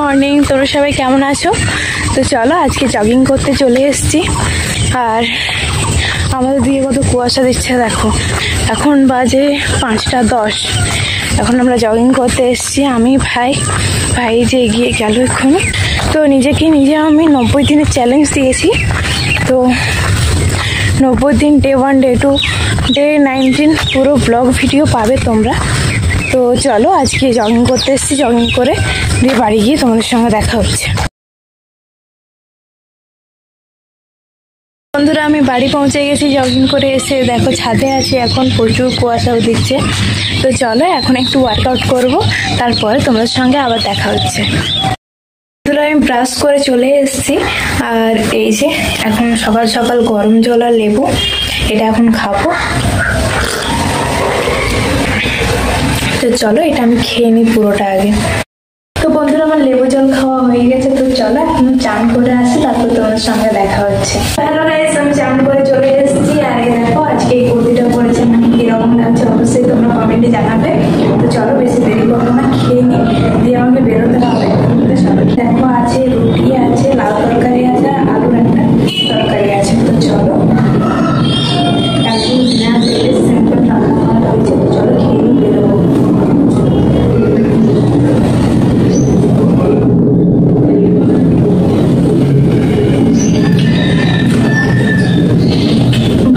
Morning, তোমরা সবাই কেমন আছো? তো চলো আজকে জগিং করতে চলে এসেছি। আর আমাদের দিকে কত কুয়াশা দিচ্ছে দেখো। এখন বাজে 5:10। এখন আমরা জগিং করতে এসেছি। আমি ভাই যে এগিয়ে গেল এক্ষুনি। তো নিজে আমি 90 দিনের চ্যালেঞ্জ দিয়েছি। তো 90 দিন ডে 1, ডে 2, ডে 19 পুরো ব্লগ ভিডিও পাবে তোমরা। তো চলো আজকে জগিং করতে এসেছি। জগিং করে দিয়ে বাড়ি গিয়ে তোমাদের সঙ্গে দেখা হচ্ছে। বন্ধুরা, আমি বাড়ি পৌঁছে গেছি জগিং করে এসে। দেখো ছাদে আছি, এখন প্রচুর কুয়াশাও দিচ্ছে। তো চলো এখন একটু ওয়ার্কআউট করব, তারপরে তোমাদের সঙ্গে আবার দেখা হচ্ছে। বন্ধুরা, আমি ব্রাশ করে চলে এসেছি। আর এই যে এখন সকাল সকাল গরম জল আর লেবু এটা এখন খাবো। তো চলো এটা আমি খেয়ে নিই পুরোটা আগে। তো বন্ধুরা, আমার লেবু জল খাওয়া হয়ে গেছে। তো চলো এখন চান করে আসি, তারপর তোমাদের সঙ্গে দেখা হচ্ছে। হ্যালো গাইস, আমি চান করে চলে এসেছি। আর এই দেখো আজকে এই কুর্তিটা পরেছি, মানে কিরকম লাগছে অবশ্যই তোমরা কমেন্টে জানাবে। তো চলো বেশি দেরি করবো না, খেয়ে নিই, দিয়ে আমাকে বেরোতে হবে। দেখো আছে রুটি আছে, লাউ তরকারি আছে, আর আলুর একটা তরকারি আছে। তো চলো এখন সিম্পল রান্না করা হয়েছে। তো চলো খেয়ে নিই, বেরোবো।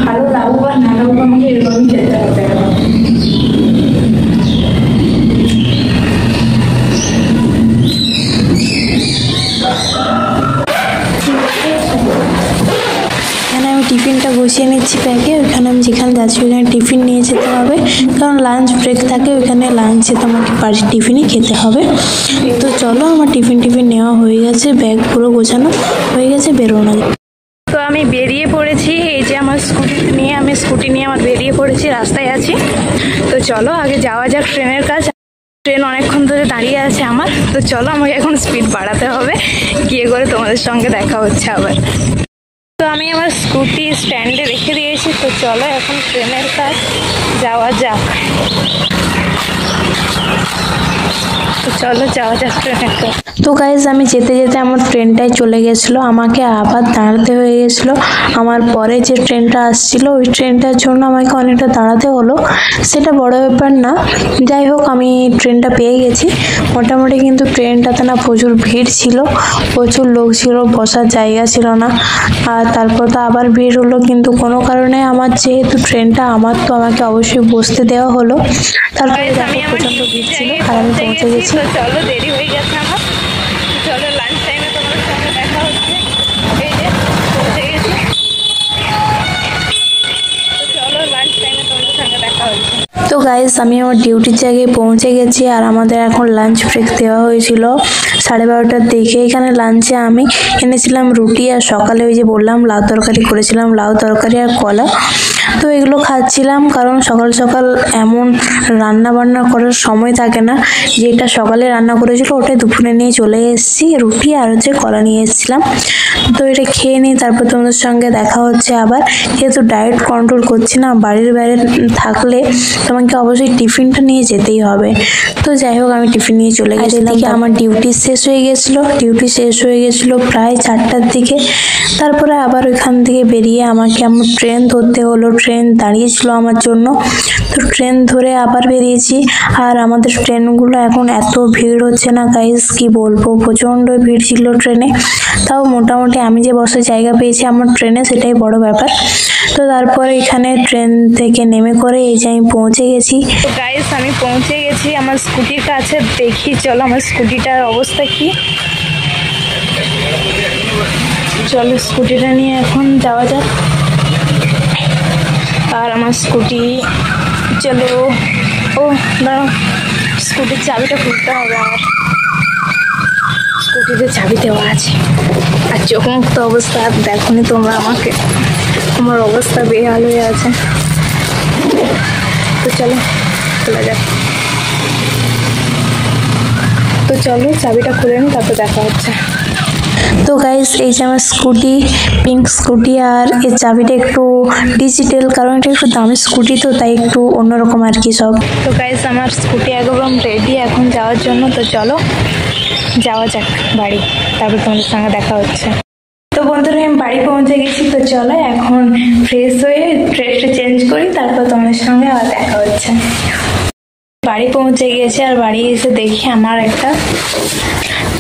ভালো লাউ বা না লাউ আমাকে এরকমই খেতে হবে। টিফিনটা বসিয়ে নিচ্ছি ব্যাগে। ওইখানে আমি যেখানে যাচ্ছি ওইখানে টিফিন নিয়ে যেতে হবে, কারণ লাঞ্চ ব্রেক থাকে ওইখানে। লাঞ্চে তোমাকে বাড়ির টিফিনই খেতে হবে। তো চলো আমার টিফিন নেওয়া হয়ে গেছে, ব্যাগ পুরো গোছানো হয়ে গেছে, বেরোনো। তো আমি বেরিয়ে পড়েছি। এই যে আমার স্কুটি নিয়ে আমার বেরিয়ে পড়েছি, রাস্তায় আছি। তো চলো আগে যাওয়া যাক ট্রেনের কাজ। ট্রেন অনেকক্ষণ ধরে দাঁড়িয়ে আছে আমার। তো চলো আমাকে এখন স্পিড বাড়াতে হবে, গিয়ে করে তোমাদের সঙ্গে দেখা হচ্ছে আবার। তো আমি আমার স্কুটি স্ট্যান্ডে রেখে দিয়েছি। তো চলো এখন ট্রেনের কাজ যাওয়া যাক। তো চলো যাওয়া যাক ট্রেনের কাজ। তো গাইজ আমি যেতে যেতে আমার ট্রেনটাই চলে গেছিলো, আমাকে আবার দাঁড়াতে হয়ে গেছিলো। আমার পরে যে ট্রেনটা আসছিল ওই ট্রেনটার জন্য আমাকে অনেকটা দাঁড়াতে হলো। সেটা বড় ব্যাপার না, যাই হোক আমি ট্রেনটা পেয়ে গেছি মোটামুটি। কিন্তু ট্রেনটাতে না প্রচুর ভিড় ছিল, প্রচুর লোক ছিল, বসার জায়গা ছিল না। আর তারপর তো আবার ভিড় হলো, কিন্তু কোনো কারণে আমার যেহেতু ট্রেনটা আমার, তো আমাকে অবশ্যই বসতে দেওয়া হলো। তারপরে প্রচন্ড ভিড় ছিল আর আমি পৌঁছে গেছি। চলো দেরি হয়ে গেছে আমার। চলো লাঞ্চ টাইমে তোমার সঙ্গে দেখা হচ্ছে। এই যে পৌঁছে গেছি। চলো লাঞ্চ টাইমে তোমার সঙ্গে দেখা হচ্ছে। তো গাইস আমি আমার ডিউটির জায়গায় পৌঁছে গেছি। আর আমাদের এখন লাঞ্চ ব্রেক দেওয়া হয়েছিল 12:30টার দিকে। এখানে লাঞ্চে আমি এনেছিলাম রুটি, আর সকালে ওই যে বললাম লাউ তরকারি করেছিলাম, লাউ তরকারি আর কলা। তো এগুলো খাচ্ছিলাম, কারণ সকাল সকাল এমন রান্না বান্না করার সময় থাকে না। যেটা সকালে রান্না করেছিল ওটাই দুপুরে নিয়ে চলে এসেছি, রুটি আর হচ্ছে কলা নিয়ে এসেছিলাম। তো এটা খেয়ে নিই, তারপর তোমাদের সঙ্গে দেখা হচ্ছে আবার। যেহেতু ডায়েট কন্ট্রোল করছি না, বাড়ির বাইরে থাকলে তোমাকে অবশ্যই টিফিনটা নিয়ে যেতেই হবে। তো যাই হোক আমি টিফিন নিয়ে চলে গেছিলাম। আমার ডিউটি শেষ হয়ে গেছিলো প্রায় 4টার দিকে। তারপরে আবার ওইখান থেকে বেরিয়ে আমাকে আমার ট্রেন ধরতে হলো। ট্রেন দাঁড়িয়েছিল আমার জন্য, তো ট্রেন ধরে আবার বেরিয়েছি। আর আমাদের ট্রেনগুলো এখন এত ভিড় হচ্ছে না গাইস, কি বলবো, প্রচন্ড ভিড় ছিল ট্রেনে। তাও মোটামুটি আমি যে বসার জায়গা পেয়েছি আমার ট্রেনে, সেটাই বড় ব্যাপার। তো তারপরে এখানে ট্রেন থেকে নেমে করে এই যে আমি পৌঁছে গেছি। তো গাইস আমি পৌঁছে গেছি আমার স্কুটির কাছে। দেখি চলো আমার স্কুটিটার অবস্থা কি। চলো স্কুটিটা নিয়ে এখন যাওয়া যাক। আর আমার স্কুটি, চলো, ও দাঁড়াও, স্কুটির চাবিটা খুলতে হবে আমার। স্কুটিতে চাবি দেওয়া আছে। আর চোখ মুক্ত অবস্থা, আর দেখোনি তোমরা আমাকে, আমার অবস্থা বেহাল হয়ে আছে। তো চলো খোলা যাক। তো চলো চাবিটা খুলে নিই, তারপর দেখা হচ্ছে। তো গাইস এই যে আমার স্কুটি, পিঙ্ক স্কুটি, আর এর চাবিটা একটু ডিজিটাল, কারণ এটা একটু দামি স্কুটি, তো তাই একটু অন্যরকম আর কি সব। তো গাইস আমার স্কুটি একদম রেডি এখন যাওয়ার জন্য। তো চলো যাওয়া যাক বাড়ি, তারপর তোমাদের সঙ্গে দেখা হচ্ছে। তো বন্ধুরা আমি বাড়ি পৌঁছে গেছি, তো চলো এখন ফ্রেশ হয়ে ড্রেসটা চেঞ্জ করি, তারপর তোমাদের সঙ্গে আবার দেখা হচ্ছে। বাড়ি পৌঁছে গেছে আর বাড়ি এসে দেখি আমার একটা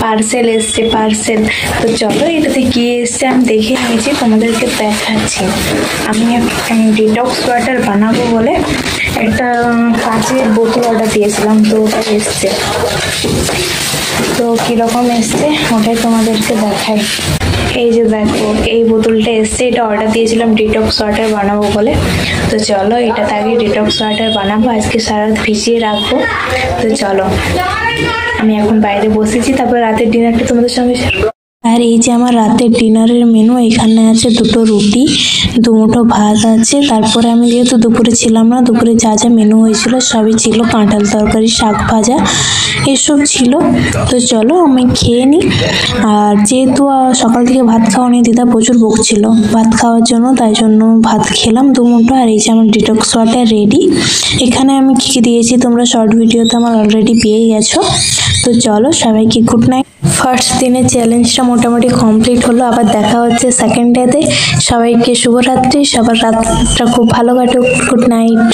পার্সেল এসছে, পার্সেল। তো চলো এটাতে কি এসছে আমি দেখে নিয়েছি, তোমাদেরকে দেখাচ্ছি। আমি ডিটক্স ওয়াটার বানাবো বলে একটা কাঁচের বোতল অর্ডার দিয়েছিলাম, তো ওটা এসছে। তো কিরকম এসছে ওটাই তোমাদেরকে দেখাই। এই যে দেখো এই বোতলটা এসছে, এটা অর্ডার দিয়েছিলাম ডিটক্স ওয়াটার বানাবো বলে। তো চলো এটাতে আগে ডিটক্স ওয়াটার বানাবো, আজকে সারা রাত ভিজিয়ে রাখবো। তো চলো আমি এখন বাইরে বসেছি, তারপর রাতের ডিনারটা তোমাদের সঙ্গে শেয়ার করবো। আর এই যে আমার রাতের ডিনারের মেনু, এখানে আছে 2টো রুটি, 2 মুঠো ভাত আছে। তারপরে আমি যেহেতু দুপুরে ছিলাম না, দুপুরে যা যা মেনু হয়েছিল সবই ছিল, কাঁঠাল তরকারি, শাক ভাজা এসব ছিল। তো চলো আমি খেয়ে নিই। আর যেহেতু সকাল থেকে ভাত খাওয়া নিয়ে দিদা প্রচুর বকছিল ভাত খাওয়ার জন্য, তাই জন্য ভাত খেলাম 2 মুঠো। আর এই যে আমার ডিটক্স ওয়াটার রেডি। এখানে আমি কী কী দিয়েছি তোমরা শর্ট ভিডিওতে আমার অলরেডি পেয়ে গেছো। তো চলো সবাইকে গুড নাইট। ফার্স্ট দিনের চ্যালেঞ্জটা মোটামুটি কমপ্লিট হলো, আবার দেখা হচ্ছে সেকেন্ড ডেতে। সবাইকে শুভরাত্রি, সবার রাতটা খুব ভালো কাটুক। Good night.